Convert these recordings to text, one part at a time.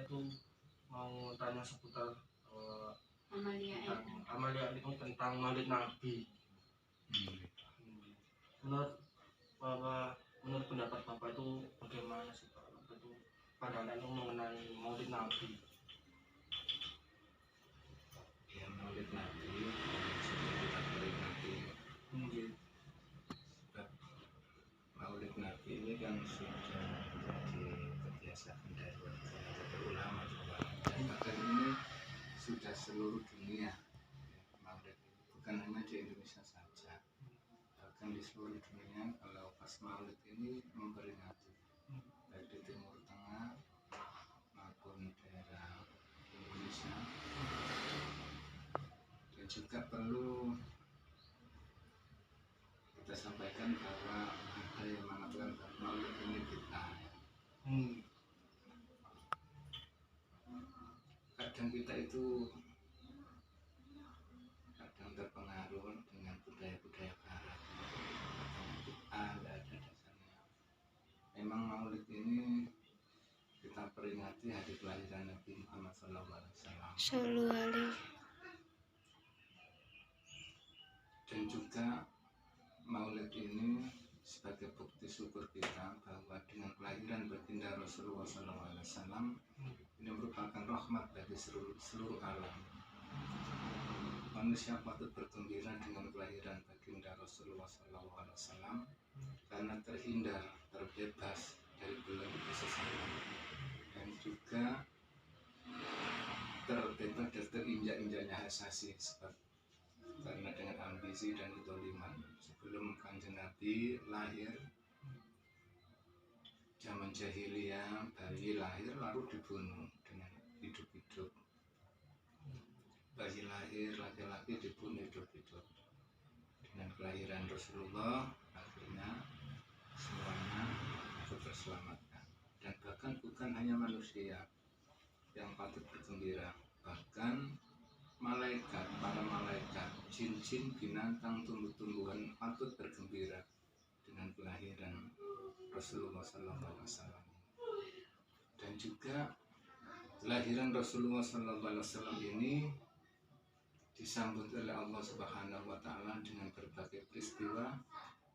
itu mau tanya seputar Amalia itu tentang Maulid Nabi. Menurut pendapat Bapak itu bagaimana sih Pak? Itu pandangan itu mengenai Maulid Nabi. Ya, Maulid Nabi sudah kita peringati. Sebab Maulid Nabi ini kan sudah menjadi kebiasaan dari ulama juga. Dan bahkan ini sudah seluruh dunia. Maulid bukan hanya di Indonesia saja, bahkan di seluruh dunia kalau pas Maulid ini memperingati, baik di Timur Tengah maupun daerah Indonesia. Dan juga perlu kita sampaikan bahwa ada yang mengatakan Maulid ini bid'ah. Kadang kita itu kadang terpengaruh dengan budaya-budaya barat. Bid'ah tidak ada dasarnya. Memang Maulid ini kita peringati hari kelahiran Nabi Muhammad SAW. Dan juga Maulid ini sebagai bukti syukur kita bahwa dengan kelahiran baginda Rasulullah SAW ini merupakan rahmat bagi seluruh alam. Manusia patut bergembira dengan kelahiran baginda Rasulullah SAW karena terhindar, terbebas dari belenggu kesesatan dan juga terbebas dari terinjak-injaknya hak asasi, sebab karena dengan ambisi dan kedzaliman sebelum Kanjeng Nabi lahir, zaman jahiliyah, bayi lahir lalu dibunuh dengan hidup-hidup. Bayi lahir laki-laki dibunuh hidup-hidup. Dengan kelahiran Rasulullah akhirnya semuanya terselamatkan. Dan bahkan bukan hanya manusia yang patut bergembira, bahkan malaikat, para malaikat, jin-jin, binatang, tumbuh-tumbuhan patut bergembira dengan kelahiran Rasulullah SAW. Dan juga kelahiran Rasulullah SAW ini disambut oleh Allah Subhanahu wa Ta'ala dengan berbagai peristiwa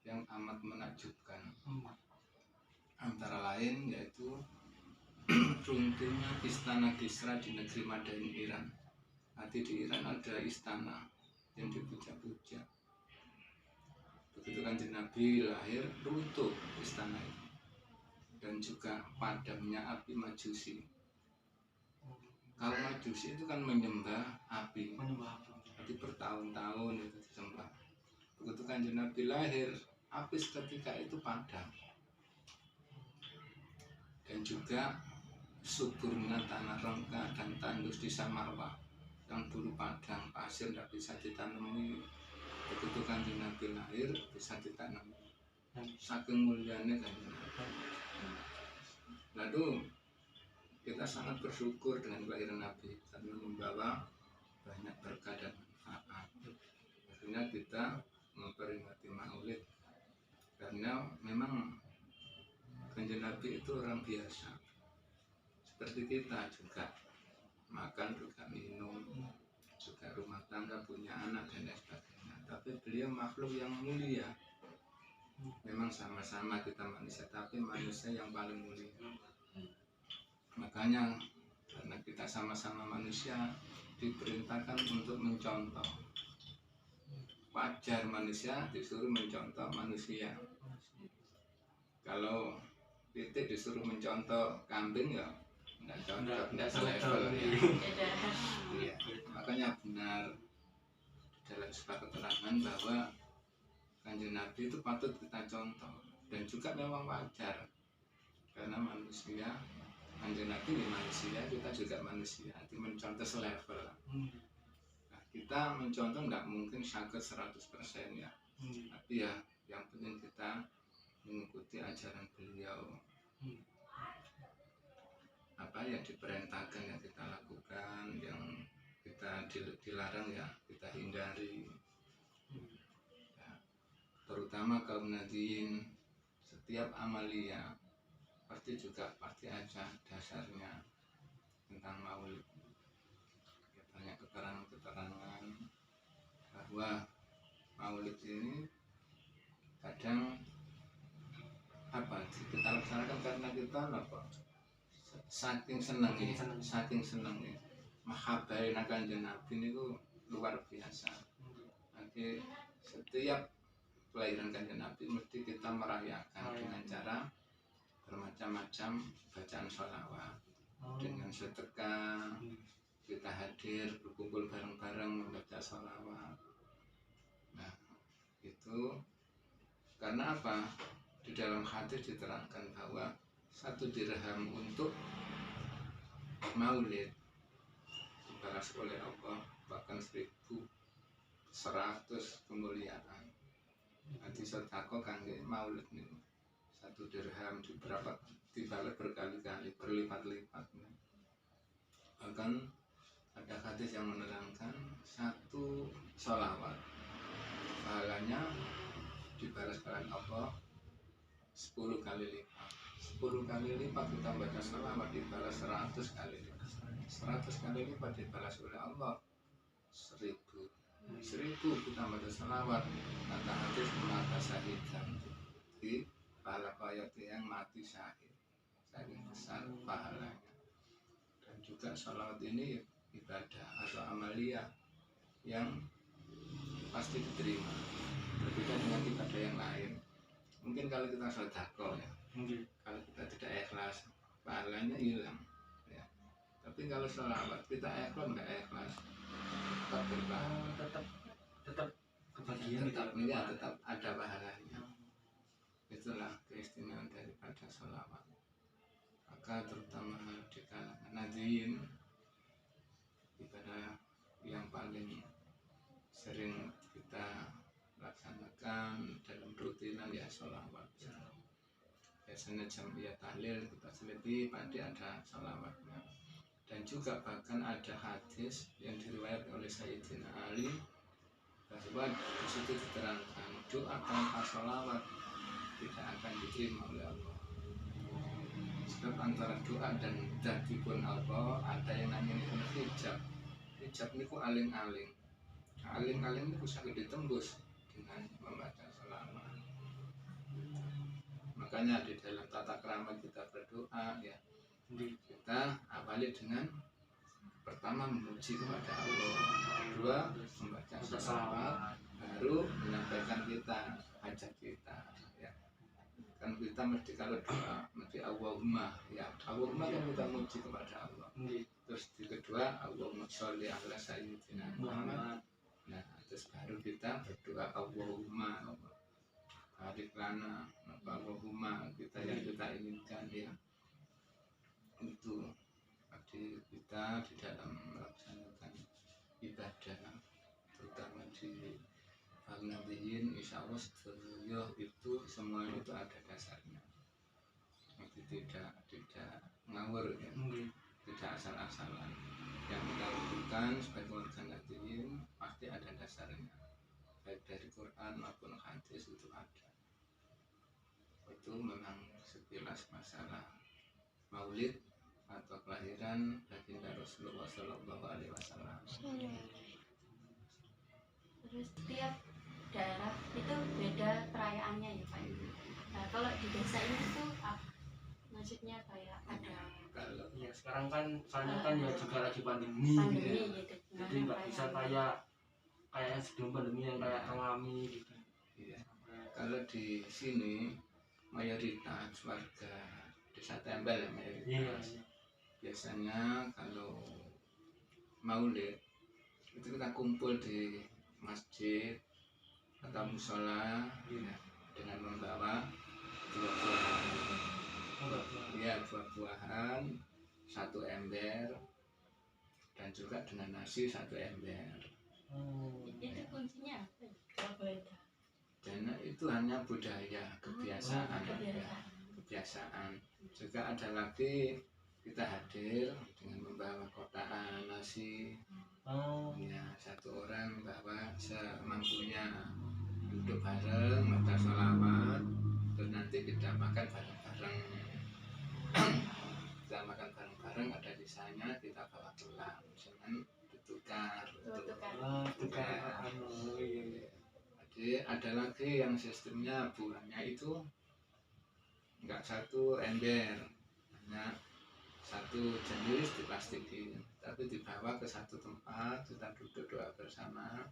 yang amat menakjubkan. Antara lain yaitu runtuhnya istana Kisra di negeri Madain, Iran. Nanti di Iran ada istana yang dipuja-puja. Begitu Kanjeng Nabi lahir, runtuh istana itu. Dan juga padamnya api Majusi. Kalau Majusi itu kan menyembah api. Api bertahun-tahun itu disembah. Begitu Kanjeng Nabi lahir, api seketika itu padam. Dan juga suburnya tanah rengka dan tandus di Samarwa yang dulu padang pasir tidak bisa ditanami, begitu Kanjeng Nabi lahir bisa ditanami. Saking mulianya Kanjeng Nabi. Lalu kita sangat bersyukur dengan kelahiran Nabi karena membawa banyak berkah dan manfaat. Akhirnya kita memperingati Maulid karena memang Kanjeng Nabi itu orang biasa seperti kita juga, makan juga minum juga rumah tangga, punya anak dan lain sebagainya. Tapi beliau makhluk yang mulia. Memang sama-sama kita manusia, tapi manusia yang paling mulia. Makanya karena kita sama-sama manusia diperintahkan untuk mencontoh. Wajar manusia disuruh mencontoh manusia. Kalau titik disuruh mencontoh kambing ya tidak cocok, tidak selevel ya. Iya. Makanya benar dalam sebuah keterangan bahwa Kanjeng Nabi itu patut kita contoh dan juga memang wajar karena manusia, Kanjeng Nabi ini manusia, kita juga manusia, itu mencontoh selevel. Nah, kita mencontoh nggak mungkin sangat 100% ya, tapi ya yang penting kita mengikuti ajaran beliau. Apa yang diperintahkan yang kita lakukan, yang kita dilarang ya kita hindari. Ya, terutama kaum nadiin, setiap amalia pasti ada dasarnya. bahwa Maulid ini kadang apa kita laksanakan karena kita apa saking senangnya mahabbai Kanjeng Nabi niku luar biasa. Nanti setiap kelahiran Kanjeng Nabi mesti kita merayakan dengan cara bermacam-macam bacaan sholawat, dengan sedekah, kita hadir berkumpul bareng-bareng membaca sholawat. Nah itu karena apa? Di dalam hadis diterangkan bahwa 1 dirham untuk Maulid dibalas oleh Allah bahkan 1.100 kemuliaan. Nanti sedekah kangge Maulid niku 1 dirham dibalas berkali-kali berlipat-lipat. Bahkan ada hadis yang menerangkan 1 sholawat pahalanya dibalas oleh Allah 10 kali lipat. 10 kali lipat kita baca sholawat dibalas 100 kali lipat. 100 kali lipat dibalas oleh Allah 1000 kita baca sholawat. Kata hadis mata syahidan di pahala payat yang mati syahid, saking besar pahalanya. Dan juga sholawat ini ibadah atau amalia yang pasti diterima, berbeda dengan ibadah yang lain. Mungkin kalau kita sedekah ya, kalau kita tidak ikhlas pahalanya hilang ya. Tapi kalau sholawat kita ikhlas nggak ikhlas tetap berpahala, tetap kebagian tetap ada pahalanya. Itulah keistimewaan daripada sholawat. Maka terutama di kalangan nadiyin, ibadah yang paling sering kita laksanakan dalam rutinan ya sholawat. Biasanya jam tahlil kita selebih pasti ada sholawatnya. Dan juga bahkan ada hadis yang diriwayatkan oleh Sayyidina Ali bahwa di situ diterangkan doa tanpa sholawat tidak akan diterima oleh Allah. Sebab antara doa dan datipun Allah ada yang namanya hijab. Hijab niku aling-aling. Aling-aling itu bisa ditembus dengan membaca sholawat. Makanya di dalam tata krama kita berdoa ya, kita awali dengan pertama memuji kepada Allah, kedua membaca sholawat, baru menyampaikan kita hajat kita ya. Kan kita mesti kalau doa mesti Allahumma ya, Allahumma kan kita memuji kepada Allah. Terus di kedua Allahumma sholli ala sayyidina Muhammad. Nah terus baru kita berdoa Allahumma barik lana Allahumma kita yang kita inginkan ya. Itu arti kita di dalam melaksanakan ibadah terutama di Nabiyin insya Allah setelah itu semua itu ada dasarnya. Jadi tidak ngawur ya, tidak asal-asalan. Yang kita lakukan sebagai warga Nabiyin pasti ada dasarnya, baik dari Quran maupun hadis itu ada. Itu memang sekilas masalah Maulid atau kelahiran baginda Rasulullah Shallallahu Alaihi Wasallam. Terus setiap daerah itu beda perayaannya ya Pak. Nah kalau di desa ini tuh maksudnya kayak ada. Kalau ya sekarang kan soalnya kan ya juga lagi pandemi Gitu. jadi nggak bisa kayak yang sebelum pandemi yang kayak alami gitu. iya. Kalau di sini mayoritas warga desa Tembel ya mayoritas. Biasanya kalau Maulid itu kita kumpul di masjid atau musola ya, dengan membawa buah-buahan 1 ember dan juga dengan nasi 1 ember. Itu kuncinya apa? Kalau boleh tahu. Dan itu hanya budaya kebiasaan. Juga ada lagi kita hadir dengan membawa kotaan nasi. Ya, 1 orang bawa semampunya, duduk bareng, baca sholawat, terus nanti kita makan bareng-bareng. Kita makan bareng-bareng, ada di sana kita bawa gelang, jangan tukar. tukar. tukar anu. Iya. Jadi ada lagi yang sistemnya buahnya itu enggak satu ember, hanya satu jenis diplastikin, tapi dibawa ke satu tempat, kita duduk doa bersama,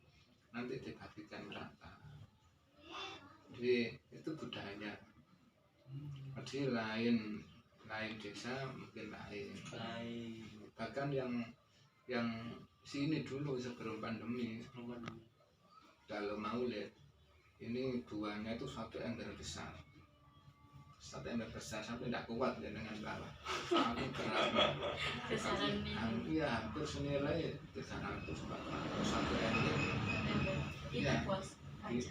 nanti dibagikan rata. Jadi itu budaya. Jadi lain desa mungkin lain. Bahkan yang sini dulu sebelum pandemi, kalau maulid ini buahnya itu satu ember besar sampai tidak kuat ya dengan bawah sangat berat Besaran ini. hampir senilai 300-400 satu ember. Itu Ya. bos aja.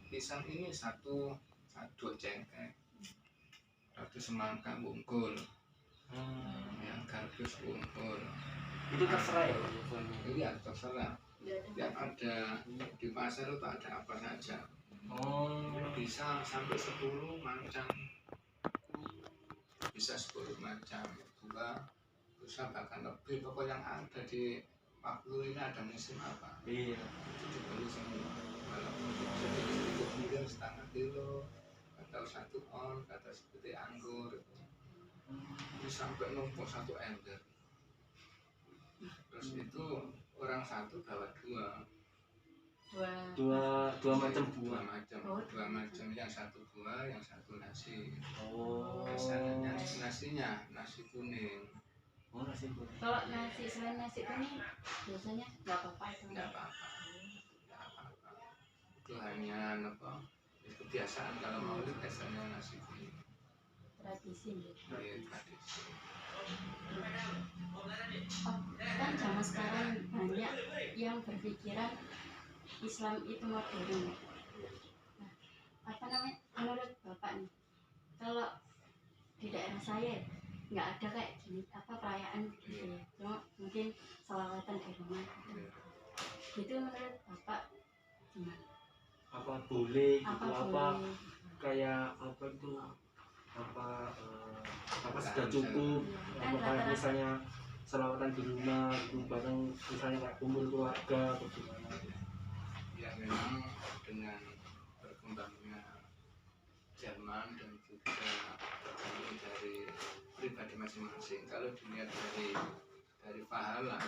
Pisang ini dua cengkeh, satu semangka bungkul, yang garbus bungkul. Itu terserah ya. Iya terserah. Yang ada di pasar itu ada apa saja. Bisa sampai 10 macam. Bisa 10 macam. Bisa bahkan lebih. Pokoknya yang ada di waktu ini ada musim apa. Iya. Itu dibeli semua. Walaupun sedikit kemudian setengah kilo atau 1 on, atau seperti anggur itu. Ini sampai numpuk 1 ember. Terus itu orang satu bawa dua macam buah. dua macam, yang satu buah, yang satu nasi. Oh. Biasanya nasi kuning. Oh, nasi kuning. Kalau nasi selain nasi kuning biasanya nggak apa-apa itu. Nggak apa-apa. Itu hanya apa? Kebiasaan kalau maulid biasanya nasi kuning. Tradisi ya. Ini tradisi. Kan zaman sekarang banyak yang berpikiran Islam itu modern. Nah, apa namanya? Menurut Bapak nih, kalau di daerah saya nggak ada kayak gini, apa perayaan gitu ya. Cuma mungkin sholawatan di rumah. Gitu menurut Bapak gimana? Apa boleh gitu, apa boleh? kayak apa itu apa sudah cukup, Kan apa kayak rata-rata misalnya selawatan di rumah gitu, bareng misalnya kayak kumpul keluarga atau gimana. Ya memang dengan berkembangnya zaman dan juga tergantung dari pribadi masing-masing. Kalau dilihat dari pahala,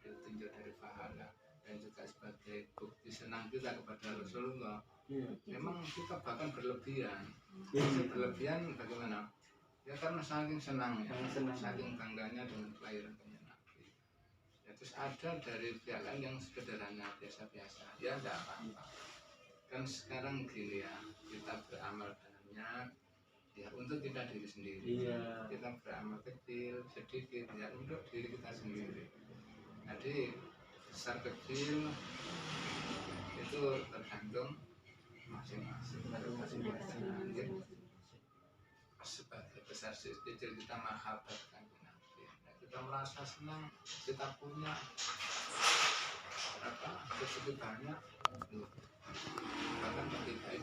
ditinjau dari pahala dan juga sebagai bukti senang kita kepada Rasulullah. Iya. Memang kita bahkan berlebihan. Iya. Berlebihan bagaimana? Ya karena saking senangnya, Senang. saking bangganya dengan kelahiran Nabi. Ya, terus ada dari pihak lain yang sederhana, biasa-biasa. Ya tidak apa-apa. Kan sekarang gini ya, kita beramal banyak ya untuk kita diri sendiri. Iya. Kita beramal kecil, sedikit ya untuk diri kita sendiri. Jadi besar kecil itu tergantung masing-masing. Sebagai besar kecil kita mahabbatkan Nabi. Kita merasa senang, kita punya segitu banyak, bahkan lebih baik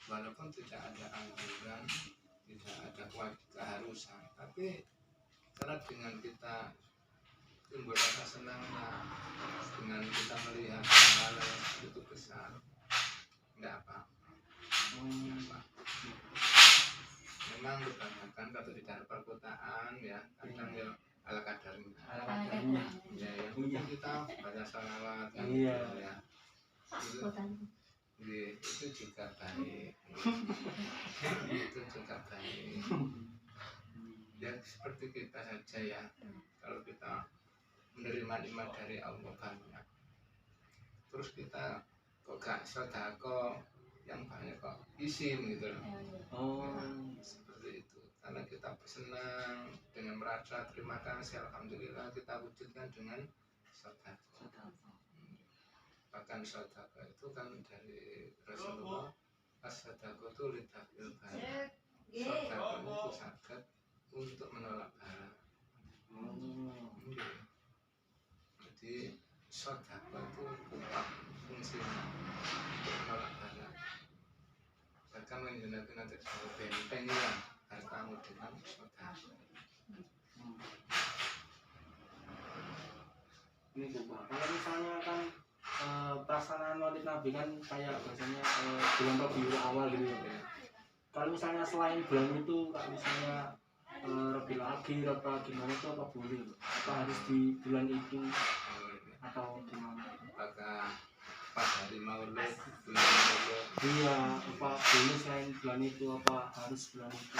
walaupun tidak ada anjuran, tidak ada keharusan, tapi karena dengan kita timbul rasa senangnya, dengan kita melihat hal yang begitu besar, tidak apa. Memang kebanyakan kalau di daerah perkotaan ya kadang ya ala kadarnya. Ya yang penting kita baca salawat kan. Iya. Ya. Itu juga baik. Itu juga baik. Ya seperti kita saja ya. Kalau kita menerima nikmat dari Allah banyak, terus kita kok gak sedekah yang banyak kok isin gitu loh. Seperti itu. Karena kita senang dengan merasa terima kasih, alhamdulillah kita wujudkan dengan sedekah. Bahkan sedekah itu kan dari Rasulullah, as-sedekah itu lidafil bala. Sedekah itu sangat untuk menolak bala. Jadi sedekah itu kuat fungsinya untuk menolak bala. Bahkan menggunakan nanti sebagai benteng ya hartamu dengan sedekah. ini tuh Pak, kalau misalnya kan pelaksanaan Maulid Nabi kan kayak biasanya bulan Rabiul Awal gitu ya. Kalau misalnya selain bulan itu, kalau misalnya Rabiul Akhir apa gimana itu apa boleh? Apa harus di bulan itu atau gimana? Apakah pas hari Maulid, bulan Maulid? Iya, apa boleh selain bulan itu, apa harus bulan itu?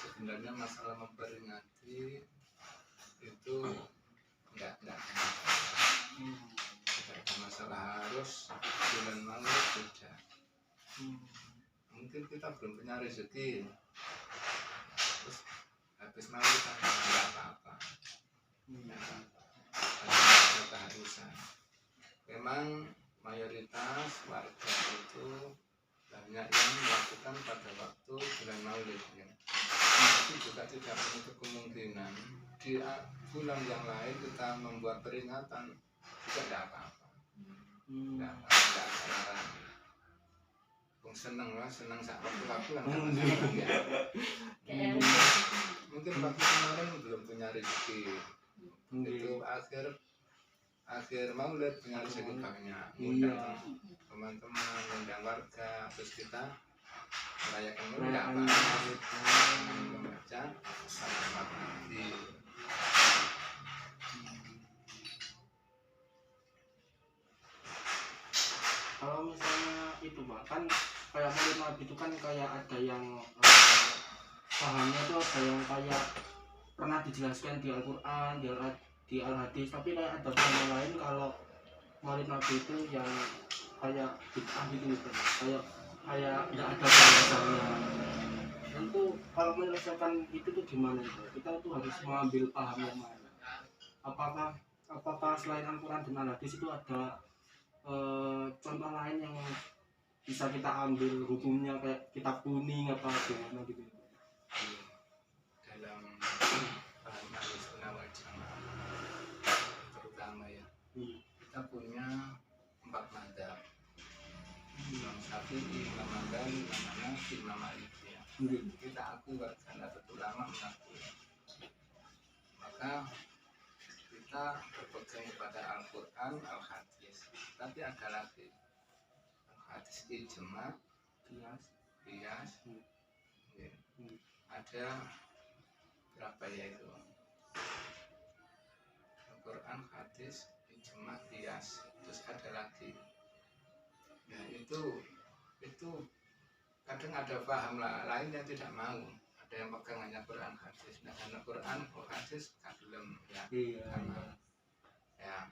Sebenarnya masalah memperingati itu enggak ada masalah harus bulan Maulid, tidak. Mungkin kita belum punya rezeki, terus habis Maulid enggak apa-apa, ada keharusan. Memang mayoritas warga itu banyak yang melakukan pada waktu bulan Maulid ya. Tapi juga tidak menutup kemungkinan di bulan yang lain kita membuat peringatan juga tidak apa-apa. Tidak ada larang. Seneng lah, seneng saat waktu-waktu kan ya. Mungkin waktu kemarin belum punya rezeki. Itu akhir Maulid punya rezeki banyak. Undang teman-teman, undang warga, terus kita merayakan Maulid apa? Membaca salawat Nabi. Kalau misalnya itu Pak, kan kayak Maulid Nabi itu kan kayak ada yang pahamnya itu ada yang kayak pernah dijelaskan di Al-Quran, di Al-Hadis, tapi kayak ada paham lain kalau Maulid Nabi itu yang kayak bid'ah gitu, kayak tidak ada penjelasannya. Tentu kalau menyelesaikan itu tuh gimana itu? Kita tuh harus mengambil paham yang mana? Apakah selain Al-Quran dan Al-Hadis itu ada contoh lain yang bisa kita ambil hukumnya, kayak kitab kuning apa gimana gitu? Dalam paham Ahlussunnah wal Jamaah terutama ya, kita punya 4 madzhab. Imam Syafi'i, Imam Hambali, Imam Hanafi, Imam Maliki ya. Kita akui karena ulama mengakui. Maka kita berpegang kepada Al-Quran, Al-Hadis. Tapi ada lagi Al-Hadis ijma, qiyas, ada berapa ya itu? Al-Quran, Hadis, ijma, qiyas, terus ada lagi. Ya itu kadang ada paham lain yang tidak mau. Ada yang pegang hanya Quran, Hadis. Nah, karena Quran, Hadis kadulem ya. Karena ya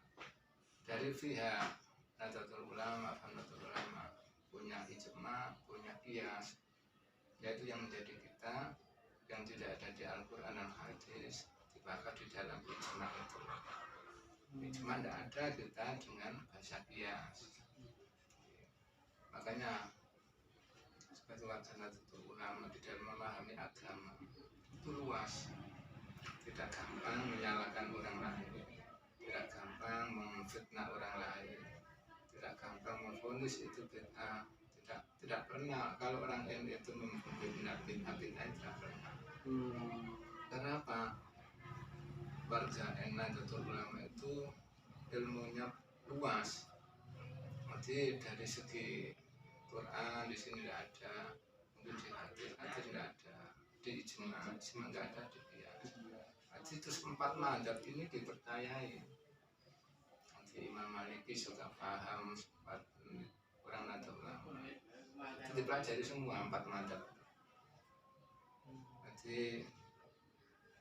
dari pihak Nahdlatul Ulama, punya ijma, punya qiyas, yaitu yang menjadi kita yang tidak ada di Al-Quran dan Hadis dibakar di dalam ijma itu. Ijma tidak ada kita dengan bahasa qiyas. Makanya sebagai wacana ulama di dalam memahami agama itu luas, tidak gampang menyalahkan orang lain, tidak gampang memfitnah orang lain, tidak gampang memvonis itu bid'ah. Tidak pernah kalau orang NU itu memfitnah bid'ah tidak pernah. Kenapa? Warga Nahdlatul Ulama itu ilmunya luas. Jadi dari segi Quran di sini tidak ada, mungkin di hadis tidak ada, di ijma tidak ada, di qiyas. Jadi terus 4 madzhab ini dipercayai. Nanti Imam Maliki juga paham, orang Nahdlatul Ulama itu dipelajari semua 4 madzhab. Jadi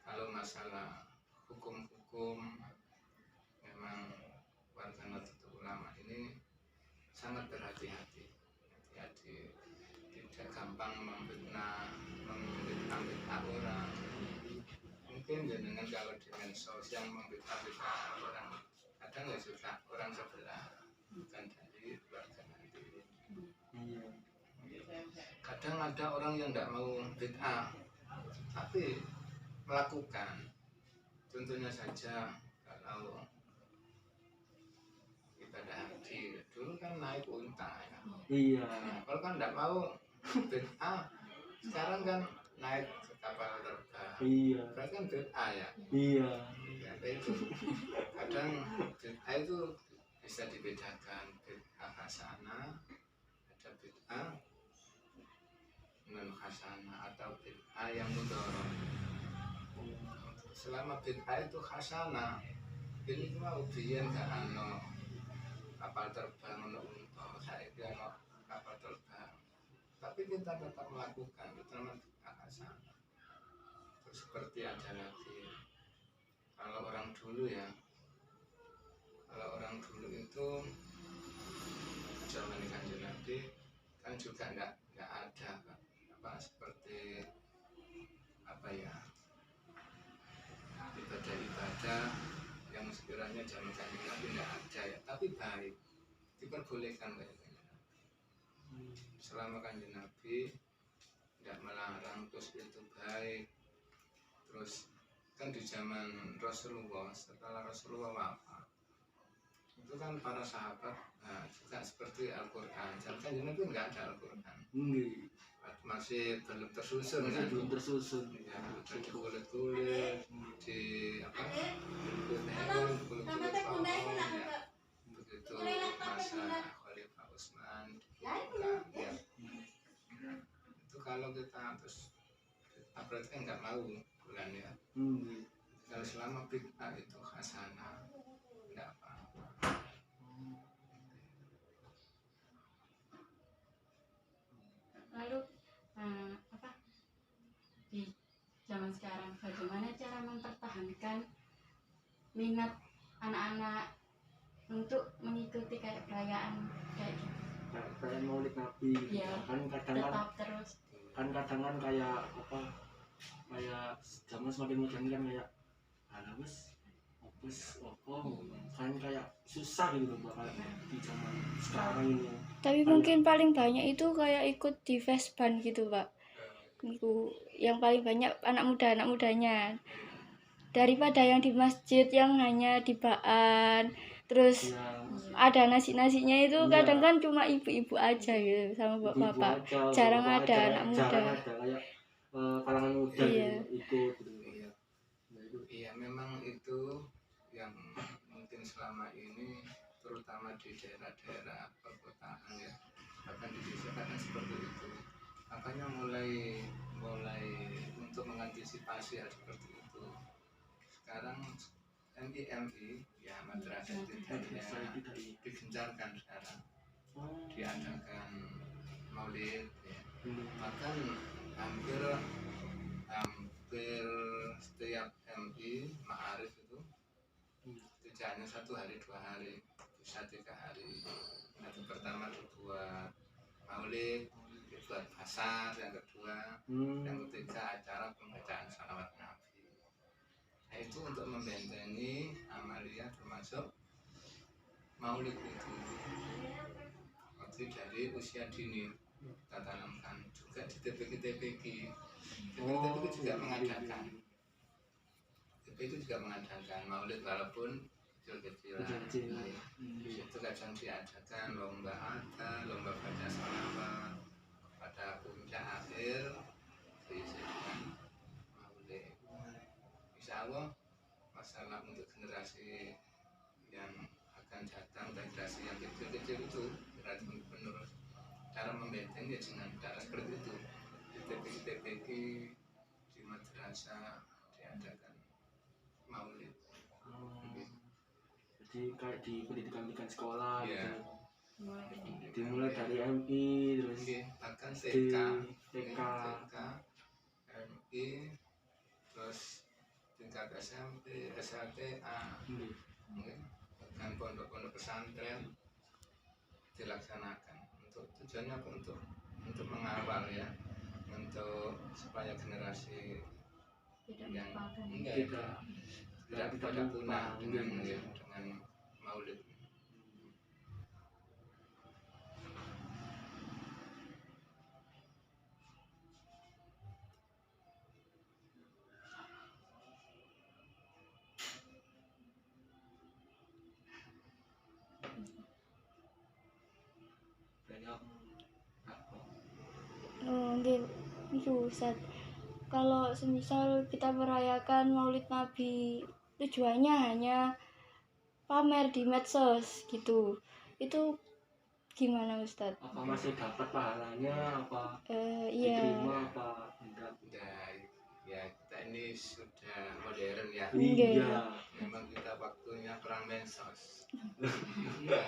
kalau masalah hukum-hukum memang warga Nahdlatul Ulama ini sangat berhati-hati. Tidak gampang memfitnah orang. Mungkin dengan kalau di medsos yang memfitnah orang, kadang ya suka orang sebelah, bukan dari keluarga nanti. Kadang ada orang yang tidak mau bid'ah, tapi melakukan. Contohnya saja kalau ibadah haji dulu kan naik unta ya. Iya. Kalau kan tidak mau bid'ah, sekarang kan naik ke kapal terbang. Iya. Berarti kan bid'ah ya. Iya. itu kadang bid'ah itu bisa dibedakan bid'ah hasanah, ada bid'ah non hasanah atau bid'ah yang mudharah. Selama bid'ah itu hasanah, ini mau biyen gak ano kapal terbang ono unta, saiki ono kapal terbang. Tapi kita tetap melakukan itu namanya bid'ah hasanah. Terus seperti ada lagi kalau orang dulu ya, kalau orang dulu itu zaman Kanjeng Nabi kan juga enggak ada apa seperti apa ya ibadah-ibadah yang sekiranya zaman Kanjeng Nabi enggak ada ya, tapi baik diperbolehkan oleh Kanjeng Nabi. Selama Kanjeng Nabi tidak melarang, terus itu baik. Terus kan di zaman Rasulullah, setelah Rasulullah wafat itu kan para sahabat juga seperti Al-Quran. Zaman Kanjeng Nabi enggak ada Al-Quran, masih belum tersusun kan? Belum tersusun ya, di kulit-kulit di apa kulit-kulit pohon ya. Begitu masa Khalifah Utsman ya. Itu kalau kita terus berarti kan nggak mau bulan ya. Kalau selama bid'ah itu hasanah nggak apa-apa. Lalu apa di zaman sekarang bagaimana cara mempertahankan minat anak-anak untuk mengikuti kayak perayaan kayak gitu, kayak Maulid Nabi gitu. Iya, kan kadang tetap terus kan kayak apa, kayak zaman semakin modern kan kayak wes kan kayak susah gitu loh bakal di zaman sekarang ini. Tapi mungkin paling banyak itu kayak ikut di festband gitu Pak. Itu yang paling banyak anak mudanya daripada yang di masjid yang hanya di baan. Terus ada nasinya itu kadang kan cuma ibu-ibu aja gitu sama bapak-bapak. Jarang ada anak muda. Jarang ada kayak kalangan muda Iya. ikut gitu. Iya, memang itu yang mungkin selama ini terutama di daerah-daerah perkotaan ya, bahkan di desa kadang seperti itu. Makanya mulai untuk mengantisipasi hal seperti itu, sekarang MI ya madrasah ibtidaiyah digencarkan sekarang, diadakan maulid ya. Bahkan hampir setiap MI ma'arif itu tidak hanya 1 hari 2 hari, bisa 3 hari. Nanti pertama dibuat maulid, dibuat pasar, yang kedua, yang ketiga acara pembacaan salawat Nabi. Nah, itu untuk membentengi amalia termasuk maulid itu. Waktu dari usia dini kita tanamkan juga di TPQ juga mengadakan. Itu juga mengadakan maulid walaupun kecil-kecilan. Itu kadang diadakan lomba baca salawat pada puncak akhir diisi dengan maulid. Insya Allah masalah untuk generasi yang akan datang dan generasi yang kecil-kecil itu berarti menurut cara membentengi ya dengan cara seperti itu. Di TPQ di madrasah diadakan maulid. Jadi kayak di pendidikan sekolah Ya. gitu. Dimulai dari MI terus bahkan di TK, TK, MI, terus tingkat SMP, SLTA, bahkan pondok-pondok pesantren dilaksanakan. Untuk tujuannya apa? Untuk mengawal ya, untuk supaya generasi yang tidak pada punah dengan maulid. Itu Ustaz. Kalau semisal kita merayakan Maulid Nabi tujuannya hanya pamer di medsos gitu. Itu gimana Ustadz? Apa masih dapat pahalanya, apa Iya. diterima, apa enggak? Nah, ya kita ini sudah modern ya. Iya. Memang kita waktunya perang mensos. Ya,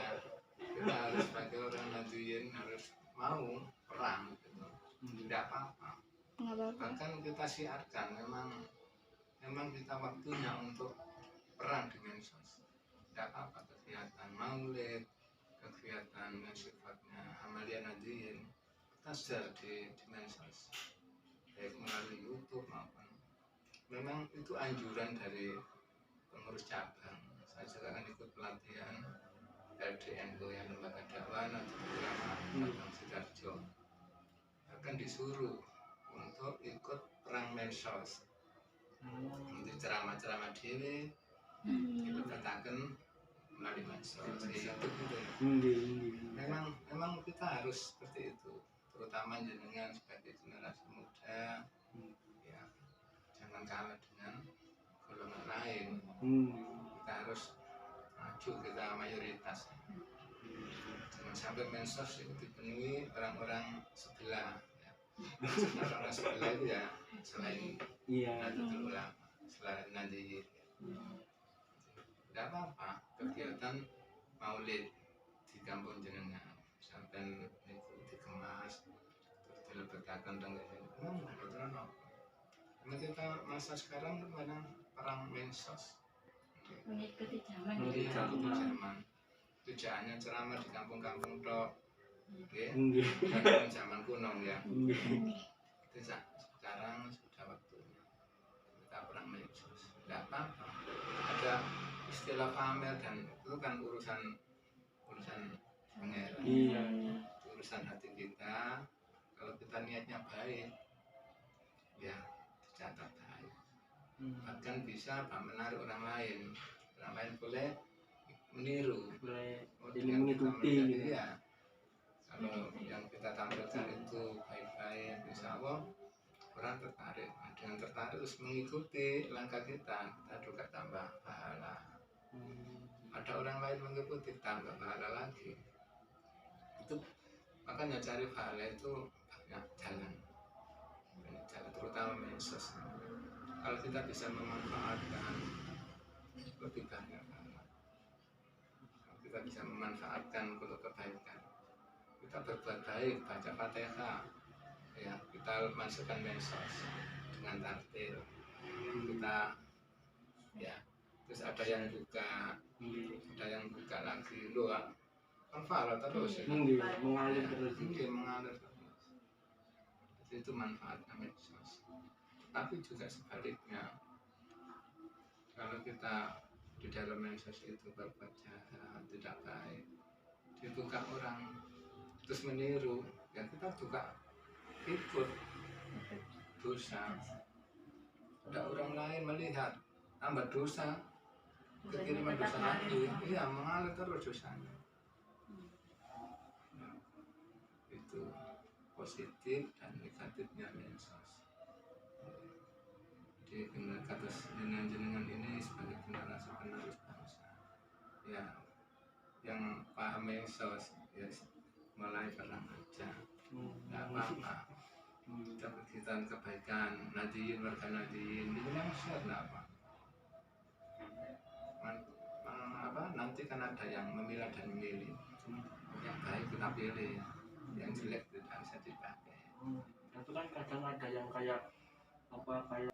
kita harus sebagai orang Nahdliyin harus mau perang gitu. Tidak apa-apa. Nggak apa-apa. Bahkan kita siarkan memang kita waktunya untuk perang di mensos. Tidak apa-apa kegiatan maulid, kegiatan yang sifatnya amalia Nahdliyin kita share di mensos, baik melalui YouTube maupun memang itu anjuran dari pengurus cabang. Saya juga akan ikut pelatihan LDNU yang lembaga dakwah atau ulama Cabang Sidoarjo, akan disuruh untuk ikut perang mensos, untuk ceramah-ceramah diri kita katakan melalui mensos. Itu gitu. Memang kita harus seperti itu, terutama jenengan sebagai generasi muda, ya jangan kalah dengan golongan lain. Kita harus maju, kita mayoritas. Jangan sampai mensos itu dipenuhi orang-orang sebelah. Ya. Orang-orang sebelah itu ya selain Nahdlatul Ulama, selain Nahdliyin. Tidak apa-apa kegiatan maulid di kampung jenengan sampai itu dikemas terus dilebetkan dan memang kita masa sekarang kadang perang mensos, mengikuti zaman mengikuti ya. zaman. Tujuannya ceramah di kampung-kampung tok, dan zaman kuno ya. Itu sekarang sudah waktunya kita perang mensos. Tidak apa-apa. Ada istilah pamer dan itu kan urusan pangeran. Urusan hati kita. Kalau kita niatnya baik, ya dicatat baik. Bahkan bisa menarik orang lain boleh meniru, Boleh dengan mengikuti gitu ya. Kalau yang kita tampilkan itu baik-baik, insya Allah orang tertarik. Dengan tertarik terus mengikuti langkah kita juga tambah pahala. Ada orang lain mengikuti tambah pahala lagi. Itu makanya cari pahala itu banyak jalan, terutama medsos. Kalau kita bisa memanfaatkan lebih banyak pahala. Kalau kita bisa memanfaatkan untuk kebaikan, kita berbuat baik, baca Fatihah, ya kita masukkan medsos dengan tartil, kita ya terus ada yang buka lagi doa kan pahala terus ya. Mengalir terus. Mengalir terus. Itu manfaatnya medsos. Tapi juga sebaliknya, kalau kita di dalam medsos itu berbuat jahat, tidak baik, dibuka orang terus meniru, ya kita juga ikut dosa. Ada orang lain melihat tambah dosa, kekiriman dosa lagi, iya mengalir terus dosanya. Itu positif dan negatifnya medsos. Jadi kata jenengan ini sebagai generasi penerus bangsa, ya yang paham medsos ya mulai perang aja, nggak apa-apa. Kita kebaikan Nahdliyin, warga Nahdliyin ini memang share nggak apa. Nanti kan ada yang memilah dan memilih. Yang baik kita pilih, yang jelek tidak bisa dipakai. Itu kan kadang ada yang kayak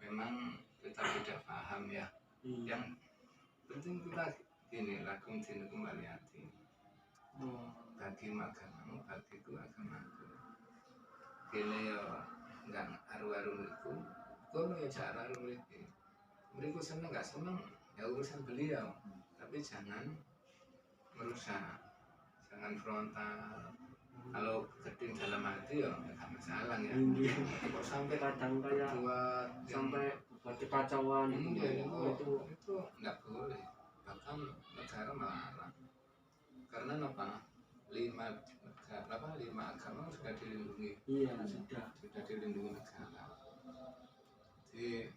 Memang kita beda paham ya. Yang penting kita ini lakum dinukum waliyati. Bagi agamamu, bagiku agamaku. Kene ya enggak aru-aru niku, kono ya cara aru iki. Mereka seneng enggak seneng ya urusan beliau, tapi jangan merusak, jangan frontal. Kalau geding dalam hati ya enggak masalah ya. Kok sampai kadang kayak buat sampai buat kekacauan itu enggak boleh. Bahkan negara melarang. Karena apa? 5 agama sudah dilindungi. Iya, sudah dilindungi negara. Jadi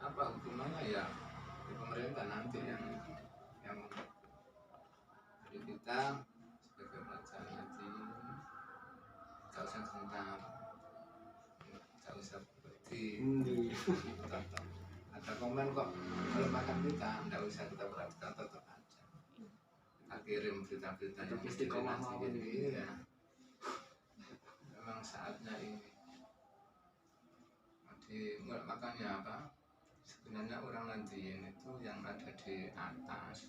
apa hukumannya ya di pemerintah nanti yang jadi kita sebagai pelajar nanti gak usah sebentar, gak usah berarti ada komen kok kalau makan kita nggak usah kita perhatikan, tetap aja kita kirim berita-berita yang istiqomah mau ini ya. Memang saatnya ini. Jadi makanya apa? Sebenarnya orang Nadiyin itu yang ada di atas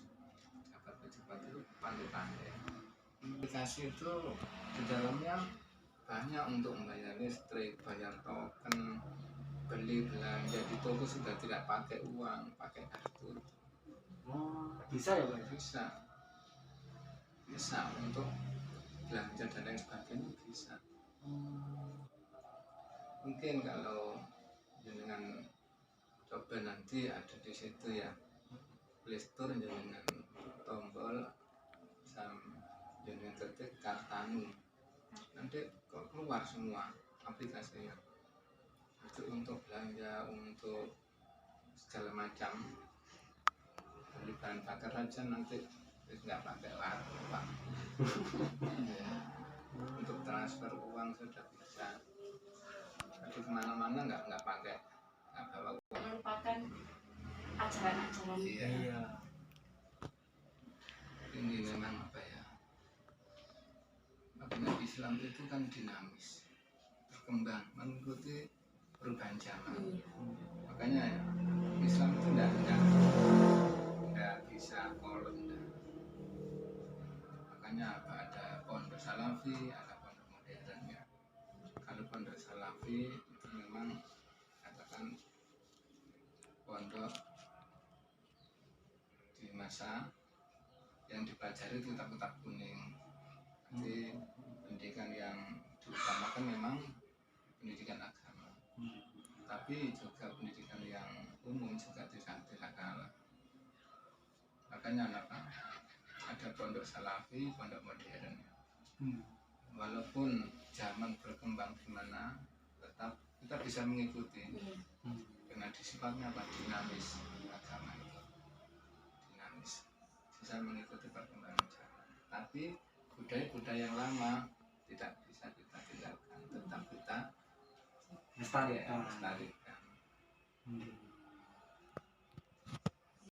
pejabat-pejabat itu pandai-pandai. Aplikasi itu di dalamnya banyak untuk membayar listrik, bayar token, beli belanja di toko sudah tidak pakai uang, pakai kartu. Bisa ya Pak? Bisa untuk belanja dan lain sebagainya bisa. Mungkin kalau dengan coba nanti ada di situ ya Playstore dengan tombol dengan ketik Kartanu, nanti kok keluar semua aplikasinya itu untuk belanja, untuk segala macam, beli bahan bakar aja nanti nggak pakai Pak. Untuk transfer uang sudah bisa. Tapi kemana-mana nggak pakai, nggak bawa uang. Merupakan ajaran-ajaran. Iya. Ini memang apa ya? Makanya Islam itu kan dinamis, berkembang, mengikuti perubahan zaman. Makanya ya, Islam itu nggak bisa kolot. Makanya apa, ada pondok salafi, ada pondok modern ya. Kalau pondok salafi itu memang katakan pondok di masa yang dipelajari itu kitab-kitab kuning. Jadi pendidikan yang diutamakan memang pendidikan agama, tapi juga pendidikan yang umum juga tidak kalah. Makanya apa? Ada pondok salafi, pondok modern. Walaupun zaman berkembang gimana, tetap kita bisa mengikuti. Karena sifatnya apa? Dinamis. Agama itu dinamis, bisa mengikuti perkembangan zaman. Tapi budaya-budaya yang lama tidak bisa kita tinggalkan, tetap kita lestarikan. lestarikan.